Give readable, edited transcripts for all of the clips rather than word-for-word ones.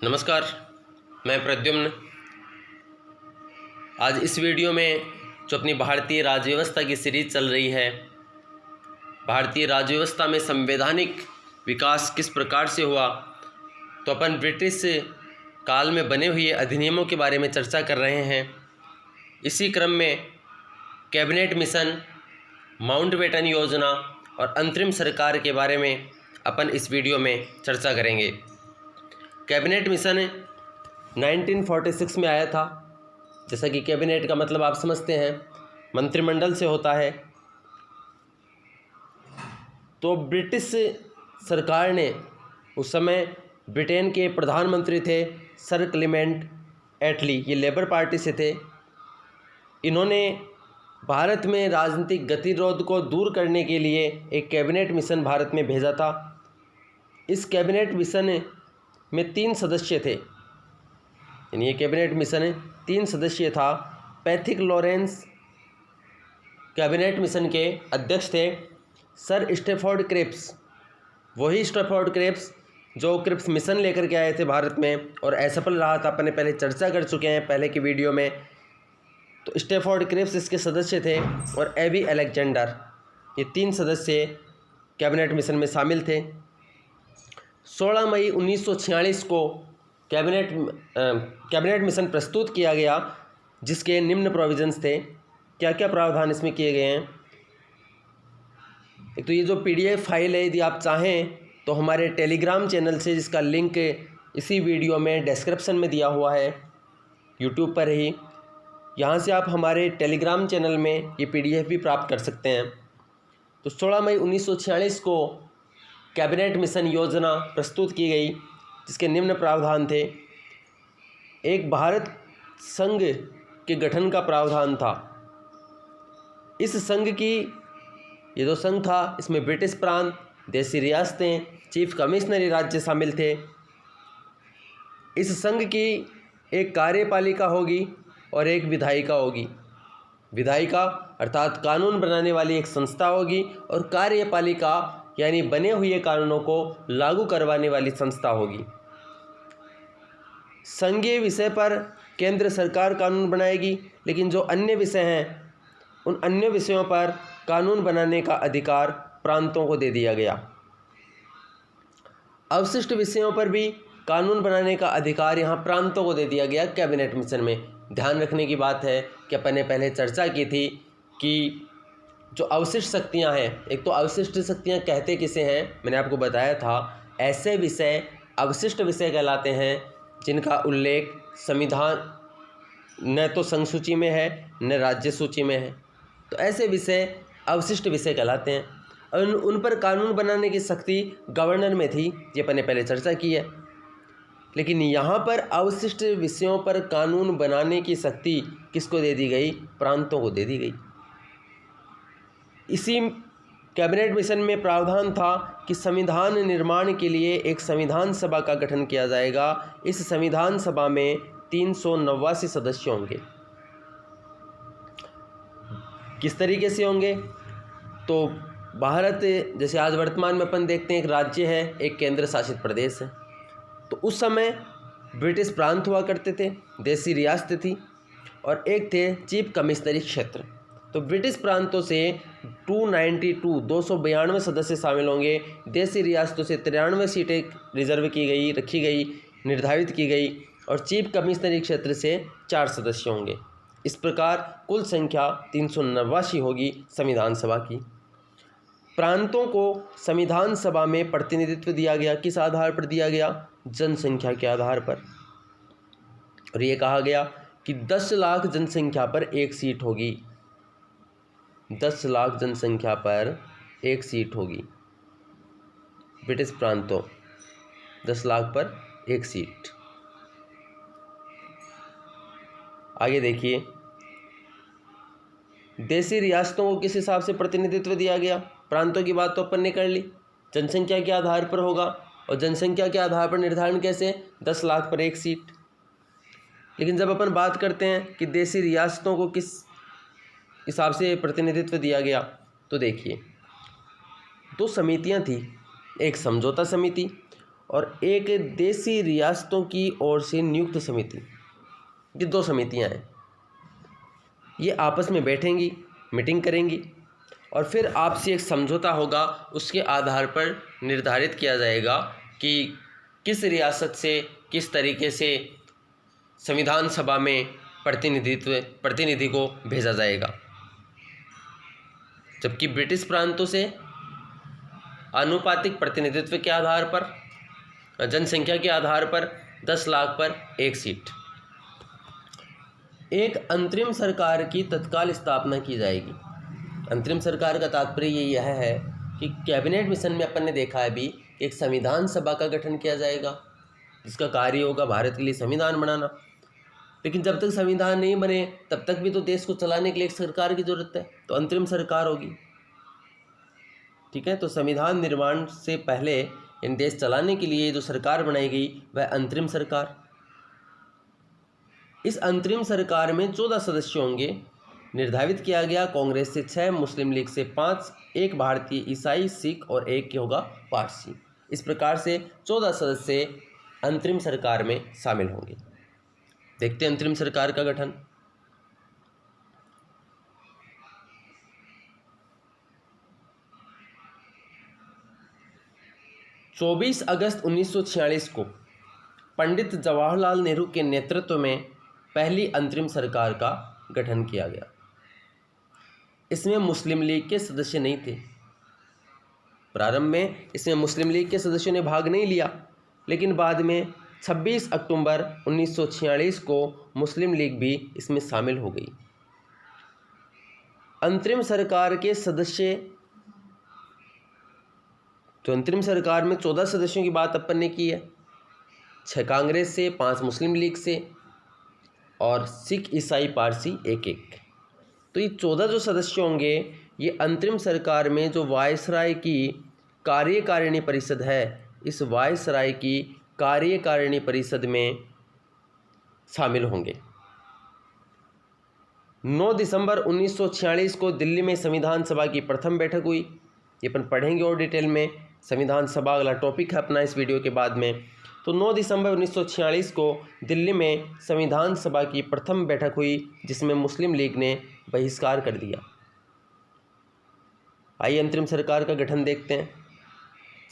नमस्कार, मैं प्रद्युम्न। आज इस वीडियो में जो अपनी भारतीय राज्य व्यवस्था की सीरीज चल रही है, भारतीय राज्य व्यवस्था में संवैधानिक विकास किस प्रकार से हुआ, तो अपन ब्रिटिश काल में बने हुए अधिनियमों के बारे में चर्चा कर रहे हैं। इसी क्रम में कैबिनेट मिशन, माउंटबेटन योजना और अंतरिम सरकार के बारे में अपन इस वीडियो में चर्चा करेंगे। कैबिनेट मिशन 1946 में आया था। जैसा कि कैबिनेट का मतलब आप समझते हैं, मंत्रिमंडल से होता है। तो ब्रिटिश सरकार ने, उस समय ब्रिटेन के प्रधानमंत्री थे सर क्लेमेंट एटली, ये लेबर पार्टी से थे। इन्होंने भारत में राजनीतिक गतिरोध को दूर करने के लिए एक कैबिनेट मिशन भारत में भेजा था। इस कैबिनेट मिशन में 3 सदस्य थे, यानी ये कैबिनेट मिशन 3 सदस्य था। पैथिक लॉरेंस कैबिनेट मिशन के अध्यक्ष थे। सर स्टैफोर्ड क्रिप्स, वही स्टैफोर्ड क्रिप्स जो क्रिप्स मिशन लेकर के आए थे भारत में और असफल रहा था, अपन ने पहले चर्चा कर चुके हैं पहले की वीडियो में। तो स्टैफोर्ड क्रिप्स इसके सदस्य थे और एबी अलेक्जेंडर, ये 3 सदस्य कैबिनेट मिशन में शामिल थे। 16 मई 1946 को कैबिनेट मिशन प्रस्तुत किया गया, जिसके निम्न प्रोविजंस थे। क्या क्या प्रावधान इसमें किए गए हैं? एक तो ये जो PDF फाइल है, यदि आप चाहें तो हमारे टेलीग्राम चैनल से, जिसका लिंक इसी वीडियो में डिस्क्रिप्शन में दिया हुआ है यूट्यूब पर ही, यहाँ से आप हमारे टेलीग्राम चैनल में ये PDF भी प्राप्त कर सकते हैं। तो 16 मई 1946 को कैबिनेट मिशन योजना प्रस्तुत की गई, जिसके निम्न प्रावधान थे। एक भारत संघ के गठन का प्रावधान था। इस संघ की, ये जो संघ था, इसमें ब्रिटिश प्रांत, देशी रियासतें, चीफ कमिश्नरी राज्य शामिल थे। इस संघ की एक कार्यपालिका होगी और एक विधायिका होगी। विधायिका अर्थात कानून बनाने वाली एक संस्था होगी और कार्यपालिका यानी बने हुए कानूनों को लागू करवाने वाली संस्था होगी। संघीय विषय पर केंद्र सरकार कानून बनाएगी, लेकिन जो अन्य विषय हैं, उन अन्य विषयों पर कानून बनाने का अधिकार प्रांतों को दे दिया गया। अवशिष्ट विषयों पर भी कानून बनाने का अधिकार यहाँ प्रांतों को दे दिया गया कैबिनेट मिशन में। ध्यान रखने की बात है कि अपन ने पहले चर्चा की थी कि जो अवशिष्ट शक्तियाँ हैं, एक तो अवशिष्ट शक्तियाँ कहते किसे हैं, मैंने आपको बताया था। ऐसे विषय अवशिष्ट विषय कहलाते हैं जिनका उल्लेख संविधान न तो संघ सूची में है न राज्य सूची में है। तो ऐसे विषय अवशिष्ट विषय कहलाते हैं। और उन पर कानून बनाने की शक्ति गवर्नर में थी, ये अपन ने पहले चर्चा की है। लेकिन यहाँ पर अवशिष्ट विषयों पर कानून बनाने की शक्ति किसको दे दी गई? प्रांतों को दे दी गई। इसी कैबिनेट मिशन में प्रावधान था कि संविधान निर्माण के लिए एक संविधान सभा का गठन किया जाएगा। इस संविधान सभा में 389 सदस्य होंगे। किस तरीके से होंगे? तो भारत, जैसे आज वर्तमान में अपन देखते हैं, एक राज्य है, एक केंद्र शासित प्रदेश है। तो उस समय ब्रिटिश प्रांत हुआ करते थे, देशी रियासतें थी, और एक थे चीफ कमिश्नरी क्षेत्र। तो ब्रिटिश प्रांतों से 292 सदस्य शामिल होंगे। देशी रियासतों से 93 सीटें रिजर्व की गई, रखी गई, निर्धारित की गई, और चीफ कमिश्नरी क्षेत्र से 4 सदस्य होंगे। इस प्रकार कुल संख्या 389 होगी संविधान सभा की। प्रांतों को संविधान सभा में प्रतिनिधित्व दिया गया। किस आधार पर दिया गया? जनसंख्या के आधार पर। और ये कहा गया कि 10 लाख जनसंख्या पर एक सीट होगी। 10 लाख जनसंख्या पर एक सीट होगी। ब्रिटिश प्रांतों 10 लाख पर एक सीट। आगे देखिए, देशी रियासतों को किस हिसाब से प्रतिनिधित्व दिया गया? प्रांतों की बात तो अपन ने कर ली, जनसंख्या के आधार पर होगा। और जनसंख्या के आधार पर निर्धारण कैसे? 10 लाख पर एक सीट। लेकिन जब अपन बात करते हैं कि देशी रियासतों को किस हिसाब से प्रतिनिधित्व दिया गया, तो देखिए 2 समितियां थी। एक समझौता समिति और एक देशी रियासतों की ओर से नियुक्त समिति। ये 2 समितियां हैं। ये आपस में बैठेंगी, मीटिंग करेंगी और फिर आपसी एक समझौता होगा। उसके आधार पर निर्धारित किया जाएगा कि किस रियासत से किस तरीके से संविधान सभा में प्रतिनिधि को भेजा जाएगा। जबकि ब्रिटिश प्रांतों से आनुपातिक प्रतिनिधित्व के आधार पर, जनसंख्या के आधार पर 10 लाख पर 1 सीट। एक अंतरिम सरकार की तत्काल स्थापना की जाएगी। अंतरिम सरकार का तात्पर्य यह है कि कैबिनेट मिशन में अपन ने देखा है अभी एक संविधान सभा का गठन किया जाएगा, जिसका कार्य होगा भारत के लिए संविधान बनाना। लेकिन जब तक संविधान नहीं बने तब तक भी तो देश को चलाने के लिए एक सरकार की जरूरत है, तो अंतरिम सरकार होगी। ठीक है, तो संविधान निर्माण से पहले इन देश चलाने के लिए जो सरकार बनाई गई वह अंतरिम सरकार। इस अंतरिम सरकार में 14 सदस्य होंगे। निर्धारित किया गया कांग्रेस से 6, मुस्लिम लीग से 5, एक भारतीय ईसाई सिख और एक के होगा पारसी। इस प्रकार से 14 सदस्य अंतरिम सरकार में शामिल होंगे। देखते हैं अंतरिम सरकार का गठन। चौबीस अगस्त 1946 को पंडित जवाहरलाल नेहरू के नेतृत्व में पहली अंतरिम सरकार का गठन किया गया। इसमें मुस्लिम लीग के सदस्य नहीं थे। प्रारंभ में इसमें मुस्लिम लीग के सदस्यों ने भाग नहीं लिया, लेकिन बाद में 26 अक्टूबर 1946 को मुस्लिम लीग भी इसमें शामिल हो गई। अंतरिम सरकार के सदस्य, तो अंतरिम सरकार में 14 सदस्यों की बात अपन ने की है, 6 कांग्रेस से, 5 मुस्लिम लीग से और सिख ईसाई पारसी एक एक। तो ये 14 जो सदस्य होंगे ये अंतरिम सरकार में जो वायसराय की कार्यकारिणी परिषद है, इस वायसराय की कार्यकारिणी परिषद में शामिल होंगे। 9 दिसंबर 1946 को दिल्ली में संविधान सभा की प्रथम बैठक हुई। ये अपन पढ़ेंगे और डिटेल में। संविधान सभा अगला टॉपिक है अपना इस वीडियो के बाद में। तो 9 दिसंबर 1946 को दिल्ली में संविधान सभा की प्रथम बैठक हुई, जिसमें मुस्लिम लीग ने बहिष्कार कर दिया। आइए अंतरिम सरकार का गठन देखते हैं।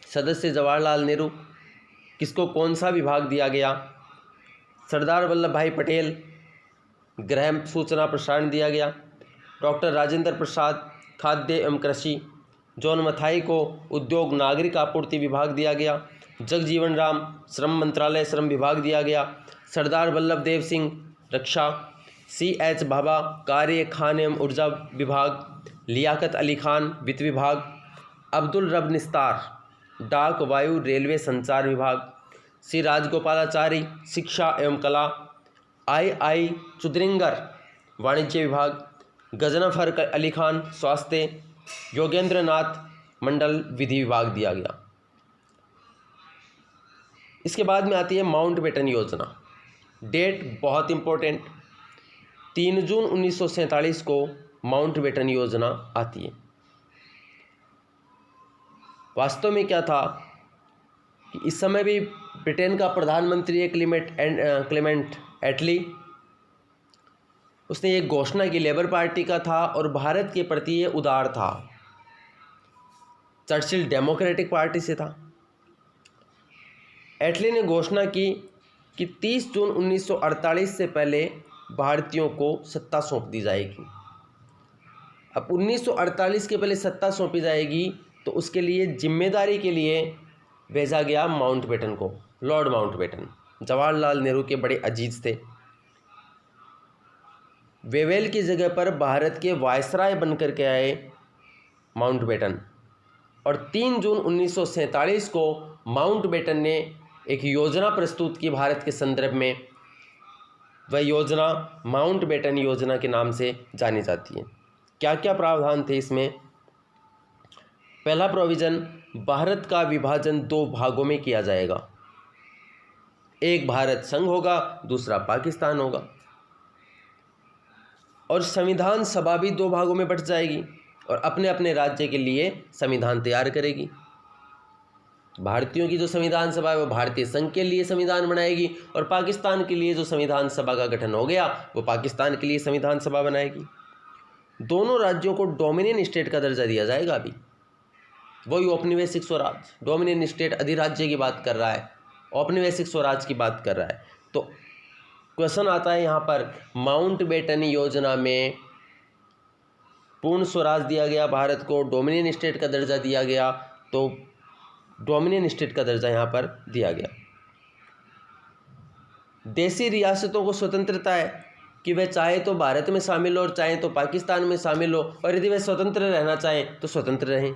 सदस्य जवाहरलाल नेहरू, किसको कौन सा विभाग दिया गया? सरदार वल्लभ भाई पटेल, गृह सूचना प्रसारण दिया गया। डॉक्टर राजेंद्र प्रसाद, खाद्य एवं कृषि। जॉन मथाई को उद्योग नागरिक आपूर्ति विभाग दिया गया। जगजीवन राम, श्रम मंत्रालय श्रम विभाग दिया गया। सरदार वल्लभ देव सिंह, रक्षा। C.H. भाभा, कार्य खान एवं ऊर्जा विभाग। लियाकत अली खान, वित्त विभाग। अब्दुल रब निस्तार, डाक वायु रेलवे संचार विभाग। श्री राजगोपालाचारी, शिक्षा एवं कला। I. चुद्रिंगर, वाणिज्य विभाग। गजनफर अली खान, स्वास्थ्य। योगेंद्र नाथ मंडल, विधि विभाग दिया गया। इसके बाद में आती है माउंटबेटन योजना। डेट बहुत इंपॉर्टेंट, 3 जून 1947 को माउंटबेटन योजना आती है। वास्तव में क्या था कि इस समय भी ब्रिटेन का प्रधानमंत्री है क्लेमेंट एटली, उसने ये घोषणा की, लेबर पार्टी का था और भारत के प्रति ये उदार था। चर्चिल डेमोक्रेटिक पार्टी से था। एटली ने घोषणा की कि 30 जून 1948 से पहले भारतीयों को सत्ता सौंप दी जाएगी। अब 1948 के पहले सत्ता सौंपी जाएगी, तो उसके लिए जिम्मेदारी के लिए भेजा गया माउंटबेटन को। लॉर्ड माउंटबेटन जवाहरलाल नेहरू के बड़े अजीज थे। वेवेल की जगह पर भारत के वायसराय बनकर के आए माउंटबेटन, और 3 जून 1947 को माउंटबेटन ने एक योजना प्रस्तुत की भारत के संदर्भ में। वह योजना माउंटबेटन योजना के नाम से जानी जाती है। क्या क्या प्रावधान थे इसमें? पहला प्रोविज़न, भारत का विभाजन 2 भागों में किया जाएगा। एक भारत संघ होगा, दूसरा पाकिस्तान होगा। और संविधान सभा भी 2 भागों में बंट जाएगी और अपने अपने राज्य के लिए संविधान तैयार करेगी। भारतीयों की जो संविधान सभा है वो भारतीय संघ के लिए संविधान बनाएगी, और पाकिस्तान के लिए जो संविधान सभा का गठन हो गया वो पाकिस्तान के लिए संविधान सभा बनाएगी। दोनों राज्यों को डोमिनियन स्टेट का दर्जा दिया जाएगा। अभी वही औपनिवेशिक स्वराज, डोमिनियन स्टेट अधिराज्य की बात कर रहा है, औपनिवेशिक स्वराज की बात कर रहा है। तो क्वेश्चन आता है यहाँ पर, माउंटबेटन योजना में पूर्ण स्वराज दिया गया भारत को, डोमिनियन स्टेट का दर्जा दिया गया, तो डोमिनियन स्टेट का दर्जा यहाँ पर दिया गया। देशी रियासतों को स्वतंत्रता है कि वे चाहे तो भारत में शामिल हो और चाहे तो पाकिस्तान में शामिल हो, और यदि वे स्वतंत्र रहना चाहें तो स्वतंत्र रहें।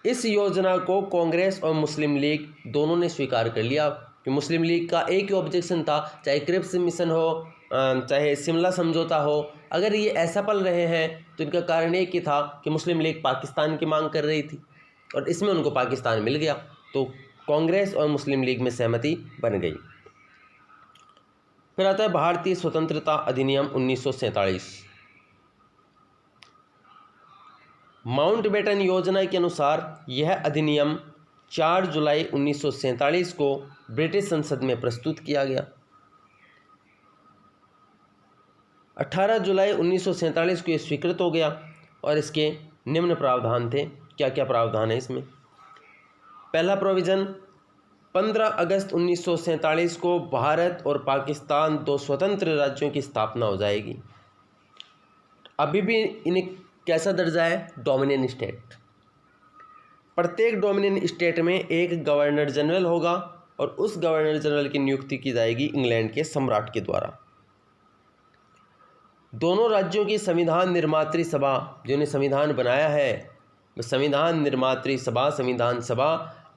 इस योजना को कांग्रेस और मुस्लिम लीग दोनों ने स्वीकार कर लिया कि मुस्लिम लीग का एक ही ऑब्जेक्शन था, चाहे क्रिप्स मिशन हो, चाहे शिमला समझौता हो, अगर ये असफल रहे हैं तो इनका कारण एक ही था कि मुस्लिम लीग पाकिस्तान की मांग कर रही थी और इसमें उनको पाकिस्तान मिल गया, तो कांग्रेस और मुस्लिम लीग में सहमति बन गई। फिर आता है भारतीय स्वतंत्रता अधिनियम 1947। माउंटबेटन योजना के अनुसार यह अधिनियम 4 जुलाई 1947 को ब्रिटिश संसद में प्रस्तुत किया गया। 18 जुलाई 1947 को ये स्वीकृत हो गया और इसके निम्न प्रावधान थे। क्या क्या प्रावधान है इसमें? पहला प्रोविज़न, 15 अगस्त 1947 को भारत और पाकिस्तान दो स्वतंत्र राज्यों की स्थापना हो जाएगी। अभी भी इन्हें कैसा दर्जा है? Dominion state. प्रत्येक डोमिनियन स्टेट में एक गवर्नर जनरल होगा और उस गवर्नर जनरल की नियुक्ति की जाएगी इंग्लैंड के सम्राट के द्वारा। दोनों राज्यों की संविधान निर्मात्री सभा, जिन्होंने संविधान बनाया है, वह संविधान निर्मात्री सभा, संविधान सभा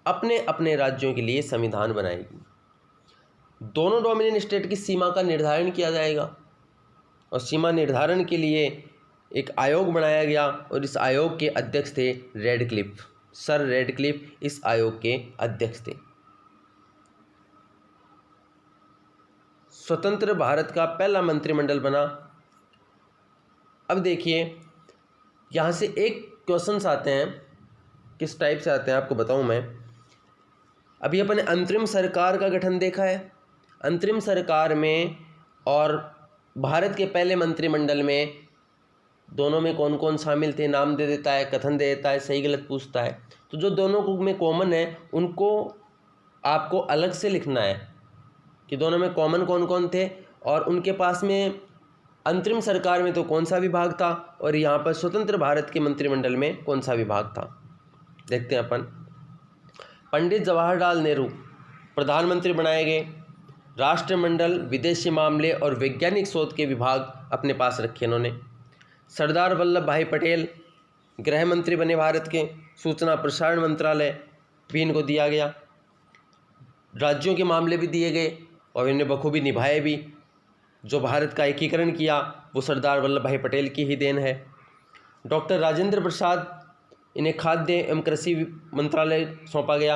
अपने अपने राज्यों के लिए संविधान बनाएगी। दोनों डोमिनियन स्टेट की सीमा का निर्धारण किया जाएगा और सीमा निर्धारण के लिए एक आयोग बनाया गया और इस आयोग के अध्यक्ष थे रेडक्लिफ, सर रेडक्लिफ इस आयोग के अध्यक्ष थे। स्वतंत्र भारत का पहला मंत्रिमंडल बना। अब देखिए यहाँ से एक क्वेश्चंस आते हैं, किस टाइप से आते हैं आपको बताऊं मैं। अभी अपने अंतरिम सरकार का गठन देखा है। अंतरिम सरकार में और भारत के पहले मंत्रिमंडल में दोनों में कौन कौन शामिल थे, नाम दे देता है, कथन दे देता है, सही गलत पूछता है। तो जो दोनों में कॉमन है उनको आपको अलग से लिखना है कि दोनों में कॉमन कौन कौन थे और उनके पास में अंतरिम सरकार में तो कौन सा विभाग था और यहाँ पर स्वतंत्र भारत के मंत्रिमंडल में कौन सा विभाग था। देखते हैं अपन। पंडित जवाहरलाल नेहरू प्रधानमंत्री बनाए गए। राष्ट्रमंडल, विदेशी मामले और वैज्ञानिक शोध के विभाग अपने पास रखे इन्होंने। सरदार वल्लभ भाई पटेल गृह मंत्री बने भारत के। सूचना प्रसारण मंत्रालय भी इनको दिया गया। राज्यों के मामले भी दिए गए और इन्हें बखूबी निभाए भी। जो भारत का एकीकरण किया वो सरदार वल्लभ भाई पटेल की ही देन है। डॉक्टर राजेंद्र प्रसाद, इन्हें खाद्य एवं कृषि मंत्रालय सौंपा गया।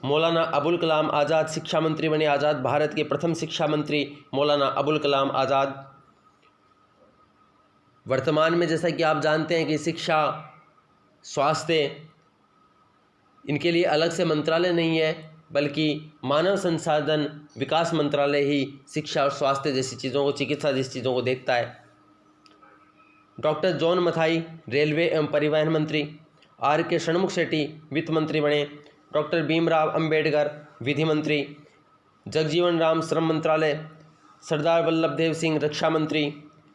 मौलाना अबुल कलाम आज़ाद शिक्षा मंत्री बने। आज़ाद भारत के प्रथम शिक्षा मंत्री मौलाना अबुल कलाम आज़ाद। वर्तमान में जैसा कि आप जानते हैं कि शिक्षा, स्वास्थ्य, इनके लिए अलग से मंत्रालय नहीं है, बल्कि मानव संसाधन विकास मंत्रालय ही शिक्षा और स्वास्थ्य जैसी चीज़ों को, चिकित्सा जैसी चीज़ों को देखता है। डॉक्टर जॉन मथाई रेलवे एवं परिवहन मंत्री। R.K. षणमुख शेट्टी वित्त मंत्री बने। डॉक्टर भीमराव अंबेडकर विधि मंत्री। जगजीवन राम श्रम मंत्रालय। सरदार वल्लभ देव सिंह रक्षा मंत्री।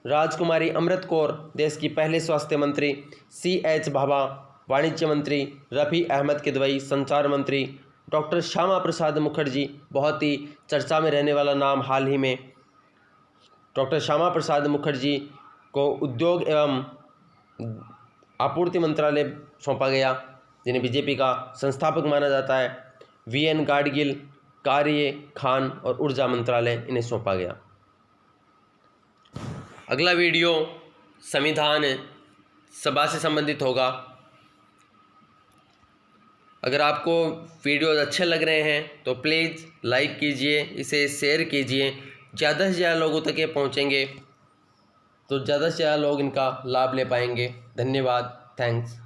राजकुमारी अमृत कौर देश की पहले स्वास्थ्य मंत्री। C.H. भाभा वाणिज्य मंत्री। रफ़ी अहमद किदवई संचार मंत्री। डॉक्टर श्यामा प्रसाद मुखर्जी, बहुत ही चर्चा में रहने वाला नाम हाल ही में, डॉक्टर श्यामा प्रसाद मुखर्जी को उद्योग एवं आपूर्ति मंत्रालय सौंपा गया, जिन्हें बीजेपी का संस्थापक माना जाता है। V.N. गाडगिल कार्य, खान और ऊर्जा मंत्रालय इन्हें सौंपा गया। अगला वीडियो संविधान सभा से संबंधित होगा। अगर आपको वीडियोज़ अच्छे लग रहे हैं तो प्लीज़ लाइक कीजिए, इसे शेयर कीजिए। ज़्यादा से ज़्यादा लोगों तक ये पहुँचेंगे तो ज़्यादा से ज़्यादा लोग इनका लाभ ले पाएंगे। धन्यवाद, थैंक्स।